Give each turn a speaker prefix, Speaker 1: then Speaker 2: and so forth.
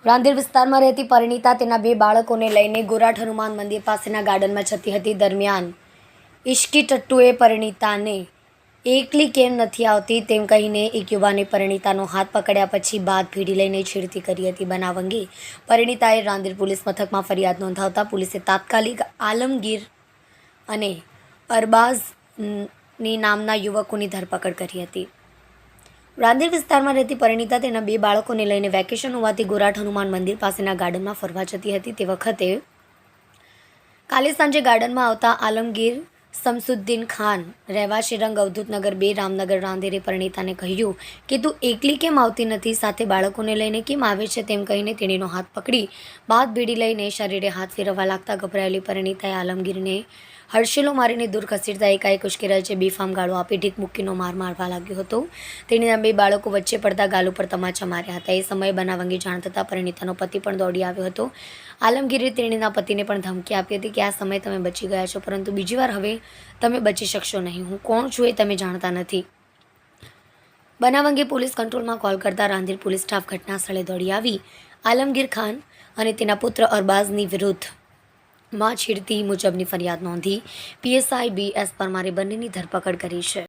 Speaker 1: રાંદેર વિસ્તારમાં રહેતી પરિણીતા તેના 2 બાળકોને લઈને ગોરાઠ હનુમાન મંદિર પાસેના ગાર્ડનમાં જતી હતી. દરમિયાન ઇશ્કી ટટ્ટુએ પરિણીતાને એકલી કેમ નથી આવતી તેમ કહીને એક યુવાને પરિણીતાનો હાથ પકડ્યા પછી બાદ ભીડી લઈને છેડતી કરી હતી. બનાવ અંગે પરિણીતાએ રાંદેર પોલીસ મથકમાં ફરિયાદ નોંધાવતા પોલીસે તાત્કાલિક આલમગીર અને અરબાઝની નામના યુવકોની ધરપકડ કરી હતી. રાંદેર વિસ્તારમાં રહેતી પરિણીતા તેના 2 બાળકોને લઈને વેકેશન હોવાથી ગોરાઠ હનુમાન મંદિર પાસેના ગાર્ડનમાં ફરવા જતી હતી. તે વખતે કાલે સાંજે ગાર્ડનમાં આવતા આલમગીર શમસુદ્દીન ખાન રહેવાસી રંગ અવધૂત નગર 2 રામનગર રાંદેરે પરિણીતાને કહ્યું કે તું એકલી કેમ આવતી નથી, સાથે બાળકોને લઈને કેમ આવે છે તેમ કહીને તેણીનો હાથ પકડી બાદ ભીડી લઈને શરીરે હાથ ફેરવવા લાગતા ગભરાયેલી પરિણીતાએ આલમગીરને હડસેલો મારીને દૂર ખસેડતા એકાએક ઉશ્કેરાય છે બેફામ ગાળો આપી ઢીક મૂકીનો માર મારવા લાગ્યો હતો. તેણીના 2 બાળકો વચ્ચે પડતા ગાલ ઉપર તમાચા માર્યા હતા. એ સમયે બનાવ અંગે જાણ થતાં પરિણીતાનો પતિ પણ દોડી આવ્યો હતો. આલમગીરે તેણીના પતિને પણ ધમકી આપી હતી કે આ સમયે તમે બચી ગયા છો, પરંતુ બીજી વાર હવે તમે બચી શકશો નહીં. હું કોણ છું એ તમે જાણતા નથી. બનાવ અંગે પોલીસ કંટ્રોલમાં કોલ કરતા રાંદેર પોલીસ સ્ટાફ ઘટના સ્થળે દોડી આવી આલમગીર ખાન અને તેના પુત્ર અરબાઝની વિરુદ્ધમાં છેડતી મુજબની ફરિયાદ નોંધી PSI BS પરમારે બંનેની ધરપકડ કરી છે.